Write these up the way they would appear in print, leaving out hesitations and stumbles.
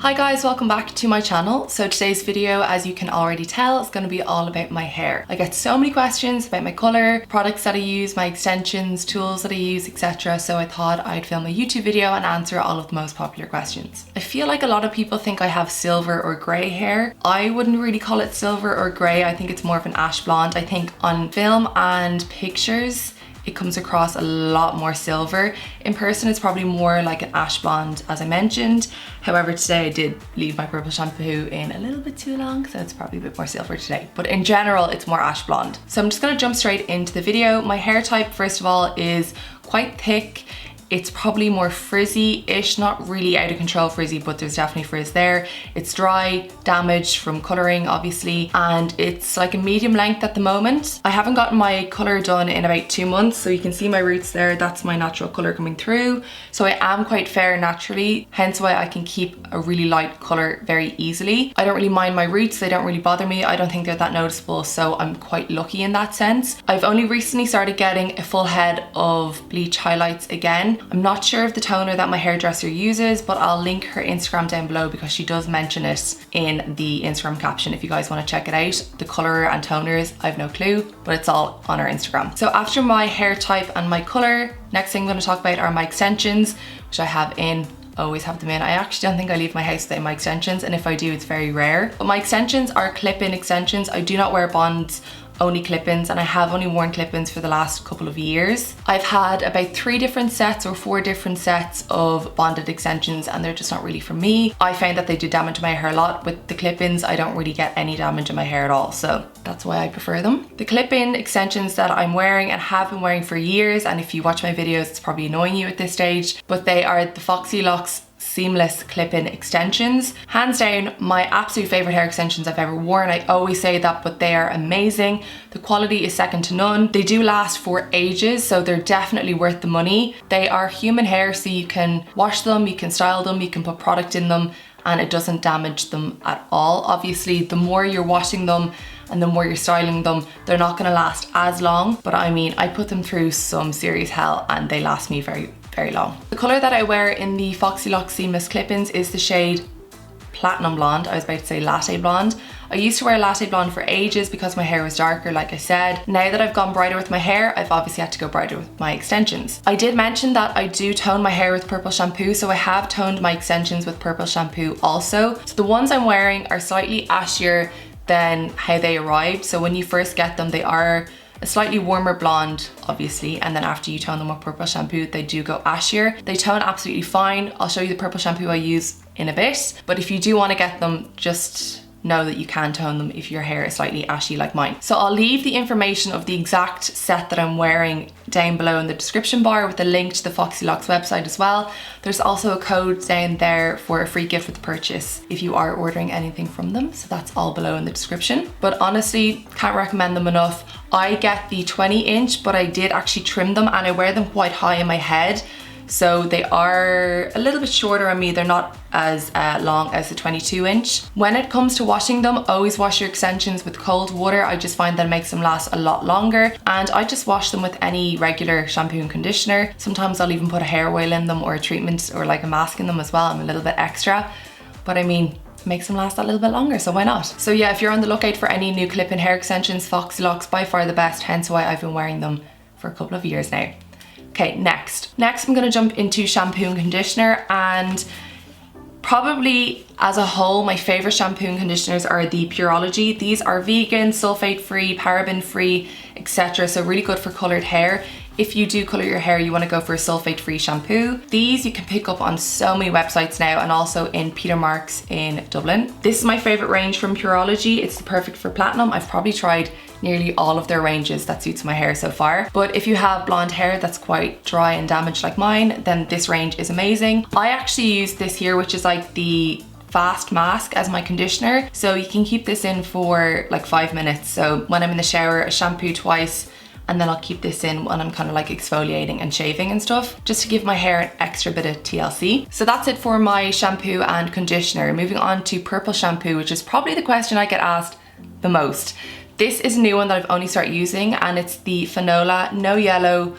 Hi guys, welcome back to my channel. So today's video, as you can already tell, is going to be all about my hair. I get so many questions about my colour, products that I use, my extensions, tools that I use, etc. So I thought I'd film a YouTube video and answer all of the most popular questions. I feel like a lot of people think I have silver or grey hair. I wouldn't really call it silver or grey. I think it's more of an ash blonde. I think on film and pictures, it comes across a lot more silver. In person, it's probably more like an ash blonde, as I mentioned. However, today I did leave my purple shampoo in a little bit too long, so it's probably a bit more silver today. But in general, it's more ash blonde. So I'm just gonna jump straight into the video. My hair type, first of all, is quite thick. It's probably more frizzy-ish, not really out of control frizzy, but there's definitely frizz there. It's dry, damaged from colouring, obviously, and it's like a medium length at the moment. I haven't gotten my colour done in about 2 months, so you can see my roots there. That's my natural colour coming through. So I am quite fair naturally, hence why I can keep a really light colour very easily. I don't really mind my roots, they don't really bother me. I don't think they're that noticeable, so I'm quite lucky in that sense. I've only recently started getting a full head of bleach highlights again. I'm not sure of the toner that my hairdresser uses, but I'll link her Instagram down below because she does mention it in the Instagram caption if you guys want to check it out. The colour and toners, I have no clue, but it's all on her Instagram. So after my hair type and my colour, next thing I'm going to talk about are my extensions, which I have in. Always have them in. I actually don't think I leave my house without my extensions, and if I do, it's very rare. But my extensions are clip-in extensions. I do not wear bonds, only clip-ins, and I have only worn clip-ins for the last couple of years. I've had about 3 different sets or 4 different sets of bonded extensions, and they're just not really for me. I found that they do damage my hair a lot. With the clip-ins, I don't really get any damage in my hair at all, so that's why I prefer them. The clip-in extensions that I'm wearing and have been wearing for years, and if you watch my videos, it's probably annoying you at this stage, but they are the Foxylocks seamless clip-in extensions. Hands down, my absolute favorite hair extensions I've ever worn. I always say that, but they are amazing. The quality is second to none. They do last for ages, so they're definitely worth the money. They are human hair, so you can wash them, you can style them, you can put product in them, and it doesn't damage them at all. Obviously, the more you're washing them and the more you're styling them, they're not gonna last as long, but I mean, I put them through some serious hell and they last me very long. The colour that I wear in the Foxylocks seamless clip-ins is the shade Platinum Blonde. I was about to say Latte Blonde. I used to wear Latte Blonde for ages because my hair was darker, like I said. Now that I've gone brighter with my hair, I've obviously had to go brighter with my extensions. I did mention that I do tone my hair with purple shampoo, so I have toned my extensions with purple shampoo also. So the ones I'm wearing are slightly ashier than how they arrived. So when you first get them, they are a slightly warmer blonde, obviously, and then after you tone them with purple shampoo, they do go ashier. They tone absolutely fine. I'll show you the purple shampoo I use in a bit, but if you do want to get them, just know that you can tone them if your hair is slightly ashy like mine. So I'll leave the information of the exact set that I'm wearing down below in the description bar with a link to the Foxylocks website as well. There's also a code down there for a free gift with the purchase if you are ordering anything from them, so that's all below in the description. But honestly, can't recommend them enough. I get the 20-inch, but I did actually trim them and I wear them quite high in my head. So they are a little bit shorter on me. They're not as long as the 22-inch. When it comes to washing them, always wash your extensions with cold water. I just find that it makes them last a lot longer. And I just wash them with any regular shampoo and conditioner. Sometimes I'll even put a hair oil in them or a treatment or like a mask in them as well. I'm a little bit extra, but I mean, it makes them last that little bit longer, so why not? So yeah, if you're on the lookout for any new clip-in hair extensions, Foxylocks by far the best, hence why I've been wearing them for a couple of years now. Okay, next I'm gonna jump into shampoo and conditioner, and probably as a whole, my favorite shampoo and conditioners are the Pureology. These are vegan, sulfate-free, paraben-free, etc. So really good for colored hair. If you do color your hair, you want to go for a sulfate-free shampoo. These you can pick up on so many websites now, and also in Peter Marks in Dublin. This is my favorite range from Pureology. It's perfect for platinum. I've probably tried nearly all of their ranges that suits my hair so far. But if you have blonde hair that's quite dry and damaged like mine, then this range is amazing. I actually use this here, which is like the fast mask, as my conditioner. So you can keep this in for like 5 minutes. So when I'm in the shower, I shampoo twice, and then I'll keep this in when I'm kind of like exfoliating and shaving and stuff, just to give my hair an extra bit of TLC. So that's it for my shampoo and conditioner. Moving on to purple shampoo, which is probably the question I get asked the most. This is a new one that I've only started using, and it's the Fanola No Yellow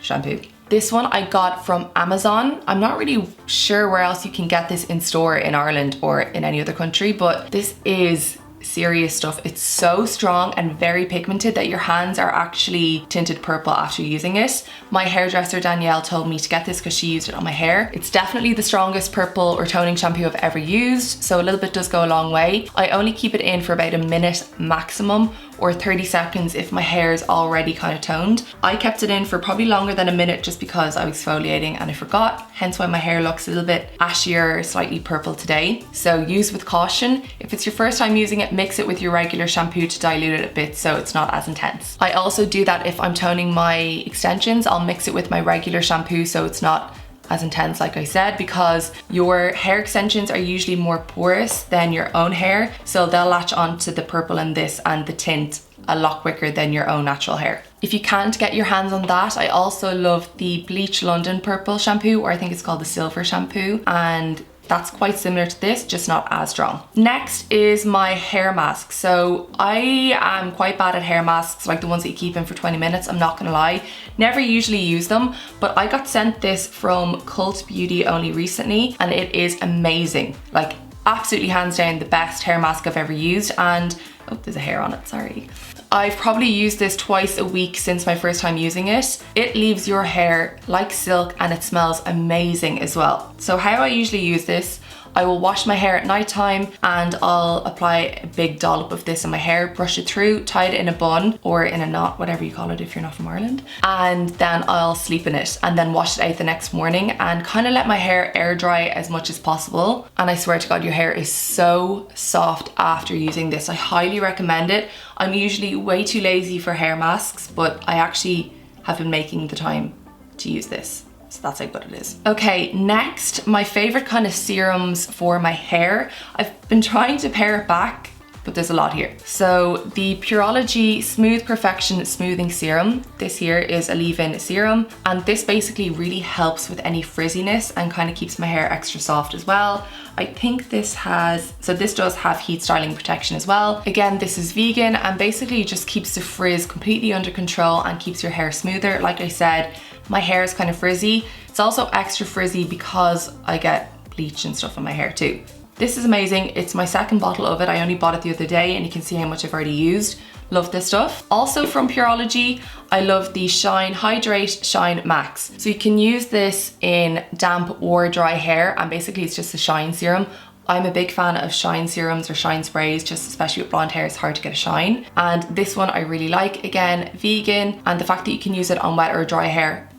shampoo. this one I got from Amazon. I'm not really sure where else you can get this in store in Ireland or in any other country, but this is serious stuff. It's so strong and very pigmented that your hands are actually tinted purple after using it. My hairdresser Danielle told me to get this because she used it on my hair. It's definitely the strongest purple or toning shampoo I've ever used, so a little bit does go a long way. I only keep it in for about a minute maximum, or 30 seconds if my hair is already kind of toned. I kept it in for probably longer than a minute just because I was exfoliating and I forgot, hence why my hair looks a little bit ashier, slightly purple today. So use with caution. If it's your first time using it, mix it with your regular shampoo to dilute it a bit so it's not as intense. I also do that if I'm toning my extensions. I'll mix it with my regular shampoo so it's not as intense, like I said, because your hair extensions are usually more porous than your own hair, so they'll latch onto the purple in this and the tint a lot quicker than your own natural hair. If you can't get your hands on that, I also love the Bleach London Purple shampoo, or I think it's called the Silver shampoo, and that's quite similar to this, just not as strong. Next is my hair mask. So I am quite bad at hair masks, like the ones that you keep in for 20 minutes, I'm not gonna lie. Never usually use them, but I got sent this from Cult Beauty only recently, and it is amazing. Like, absolutely hands down the best hair mask I've ever used. And, oh, there's a hair on it, sorry. I've probably used this twice a week since my first time using it. It leaves your hair like silk and it smells amazing as well. So how I usually use this, I will wash my hair at night time and I'll apply a big dollop of this in my hair, brush it through, tie it in a bun or in a knot, whatever you call it if you're not from Ireland. And then I'll sleep in it and then wash it out the next morning and kind of let my hair air dry as much as possible. And I swear to God, your hair is so soft after using this. I highly recommend it. I'm usually way too lazy for hair masks, but I actually have been making the time to use this. So that's how good it is. Okay, next, my favorite kind of serums for my hair. I've been trying to pare it back, but there's a lot here. So the Pureology Smooth Perfection Smoothing Serum. This here is a leave-in serum, and this basically really helps with any frizziness and kind of keeps my hair extra soft as well. I think this has, so this does have heat styling protection as well. Again, this is vegan and basically just keeps the frizz completely under control and keeps your hair smoother. Like I said, my hair is kind of frizzy. It's also extra frizzy because I get bleach and stuff in my hair too. This is amazing. It's my second bottle of it. I only bought it the other day and you can see how much I've already used. Love this stuff. Also from Pureology, I love the Shine Hydrate Shine Max. So you can use this in damp or dry hair, and basically it's just a shine serum. I'm a big fan of shine serums or shine sprays, just especially with blonde hair, it's hard to get a shine. And this one I really like. Again, vegan, and the fact that you can use it on wet or dry hair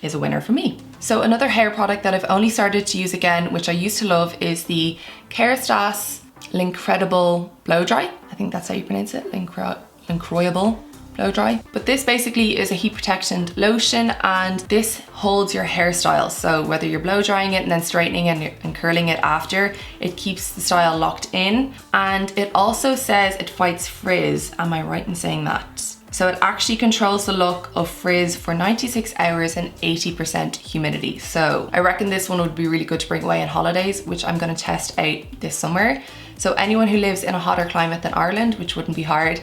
is a winner for me. So another hair product that I've only started to use again, which I used to love, is the Kérastase L'Incredible Blow Dry. I think that's how you pronounce it, Incroyable Blow Dry. But this basically is a heat protectant lotion, and this holds your hairstyle. So whether you're blow drying it and then straightening and curling it after, it keeps the style locked in. And it also says it fights frizz. Am I right in saying that? So it actually controls the look of frizz for 96 hours and 80% humidity. So I reckon this one would be really good to bring away on holidays, which I'm gonna test out this summer. So anyone who lives in a hotter climate than Ireland, which wouldn't be hard,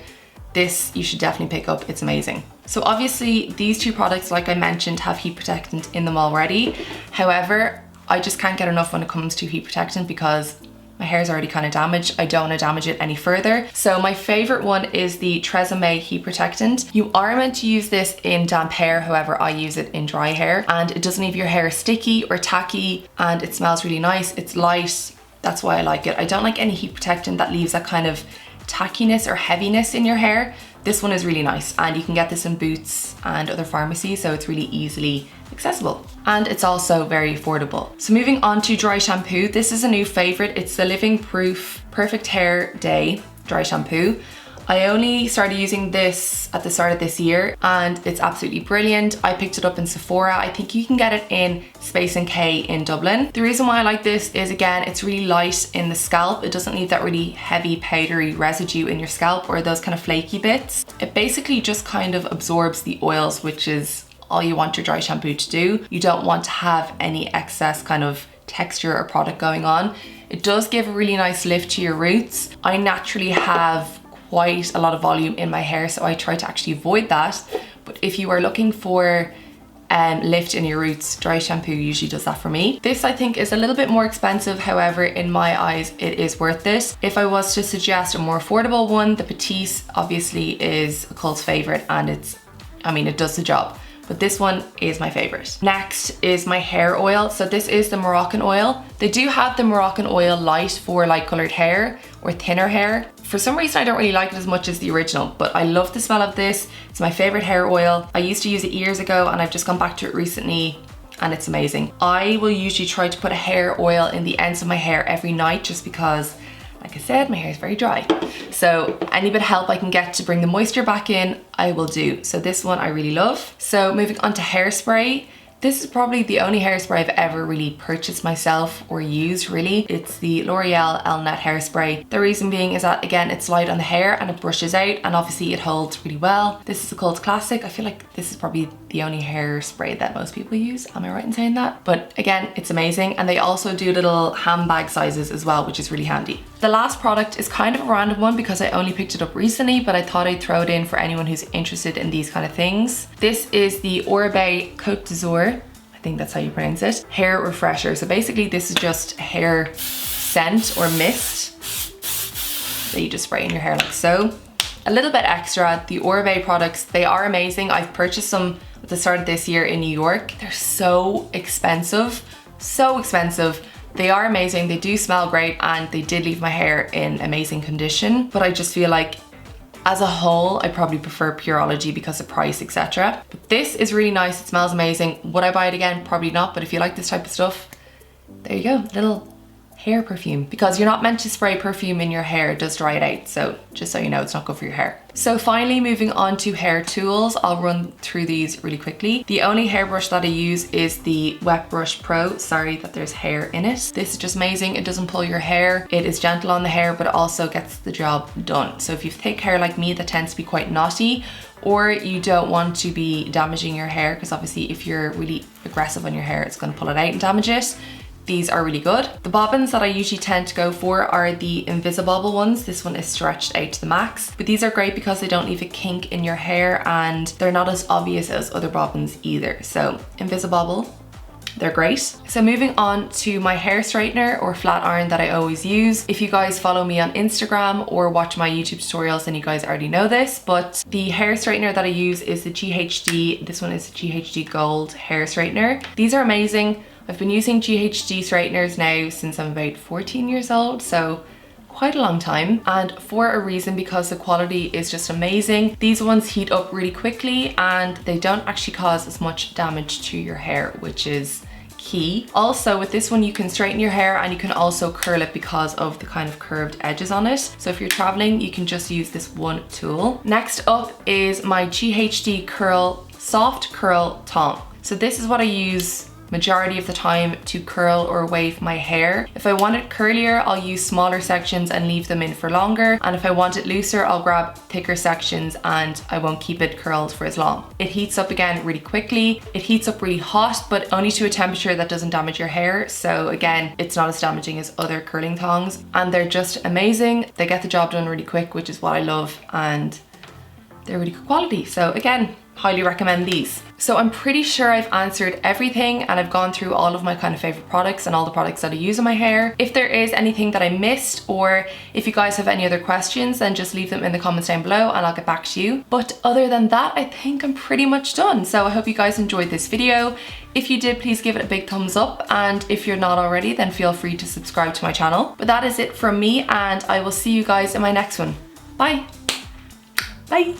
this you should definitely pick up, it's amazing. So obviously these two products, like I mentioned, have heat protectant in them already. However, I just can't get enough when it comes to heat protectant because my hair's already kind of damaged. I don't want to damage it any further. So my favorite one is the Tresemme Heat Protectant. You are meant to use this in damp hair, however I use it in dry hair, and it doesn't leave your hair sticky or tacky, and it smells really nice. It's light, that's why I like it. I don't like any heat protectant that leaves that kind of tackiness or heaviness in your hair. This one is really nice, and you can get this in Boots and other pharmacies, so it's really easily accessible. And it's also very affordable. So moving on to dry shampoo, this is a new favorite. It's the Living Proof Perfect Hair Day Dry Shampoo. I only started using this at the start of this year and it's absolutely brilliant. I picked it up in Sephora. I think you can get it in Space & K in Dublin. The reason why I like this is, again, it's really light in the scalp. It doesn't leave that really heavy powdery residue in your scalp or those kind of flaky bits. It basically just kind of absorbs the oils, which is all you want your dry shampoo to do. You don't want to have any excess kind of texture or product going on. It does give a really nice lift to your roots. I naturally have quite a lot of volume in my hair, so I try to actually avoid that. But if you are looking for lift in your roots. Dry shampoo usually does that for me. This I think is a little bit more expensive, however in my eyes it is worth it. If I was to suggest a more affordable one, the Petite obviously is a cult favorite, and it does the job. But this one is my favorite. Next is my hair oil. So this is the Moroccan oil. They do have the Moroccan oil light for light colored hair or thinner hair. For some reason I don't really like it as much as the original, but I love the smell of this. It's my favorite hair oil. I used to use it years ago and I've just gone back to it recently and it's amazing. I will usually try to put a hair oil in the ends of my hair every night just because, like I said, my hair is very dry. So any bit of help I can get to bring the moisture back in, I will do. So this one I really love. So moving on to hairspray. This is probably the only hairspray I've ever really purchased myself or used really. It's the L'Oreal Elnett hairspray. The reason being is that again, it's light on the hair and it brushes out and obviously it holds really well. This is a cult classic. I feel like this is probably the only hairspray that most people use. Am I right in saying that? But again, it's amazing. And they also do little handbag sizes as well, which is really handy. The last product is kind of a random one because I only picked it up recently, but I thought I'd throw it in for anyone who's interested in these kind of things. This is the Oribe Côte d'Azur, I think that's how you pronounce it, hair refresher. So basically this is just a hair scent or mist that you just spray in your hair like so. A little bit extra. The Oribe products, they are amazing. I've purchased some at the start of this year in New York. They're so expensive, so expensive. They are amazing, they do smell great, and they did leave my hair in amazing condition. But I just feel like as a whole, I probably prefer Pureology because of price, etc. But this is really nice, it smells amazing. Would I buy it again? Probably not, but if you like this type of stuff, there you go, little hair perfume. Because you're not meant to spray perfume in your hair, it does dry it out. So just so you know, it's not good for your hair. So finally, moving on to hair tools, I'll run through these really quickly. The only hairbrush that I use is the Wet Brush Pro. Sorry that there's hair in it. This is just amazing. It doesn't pull your hair. It is gentle on the hair, but it also gets the job done. So if you have thick hair like me that tends to be quite knotty, or you don't want to be damaging your hair, because obviously if you're really aggressive on your hair, it's going to pull it out and damage it. These are really good. The bobbins that I usually tend to go for are the Invisibobble ones. This one is stretched out to the max, but these are great because they don't leave a kink in your hair and they're not as obvious as other bobbins either. So Invisibobble, they're great. So moving on to my hair straightener or flat iron that I always use. If you guys follow me on Instagram or watch my YouTube tutorials, then you guys already know this, but the hair straightener that I use is the GHD. This one is the GHD Gold hair straightener. These are amazing. I've been using GHD straighteners now since I'm about 14 years old, so quite a long time, and for a reason, because the quality is just amazing. These ones heat up really quickly and they don't actually cause as much damage to your hair, which is key. Also with this one you can straighten your hair and you can also curl it because of the kind of curved edges on it. So if you're traveling, you can just use this one tool. Next up is my GHD Curl Soft Curl Tong. So this is what I use majority of the time to curl or wave my hair. If I want it curlier, I'll use smaller sections and leave them in for longer. And if I want it looser, I'll grab thicker sections and I won't keep it curled for as long. It heats up again really quickly. It heats up really hot, but only to a temperature that doesn't damage your hair. So again, it's not as damaging as other curling tongs. And they're just amazing. They get the job done really quick, which is what I love. And they're really good quality. So again, highly recommend these. So I'm pretty sure I've answered everything and I've gone through all of my kind of favorite products and all the products that I use in my hair. If there is anything that I missed, or if you guys have any other questions, then just leave them in the comments down below and I'll get back to you. But other than that, I think I'm pretty much done. So I hope you guys enjoyed this video. If you did, please give it a big thumbs up. And if you're not already, then feel free to subscribe to my channel. But that is it from me and I will see you guys in my next one. Bye. Bye.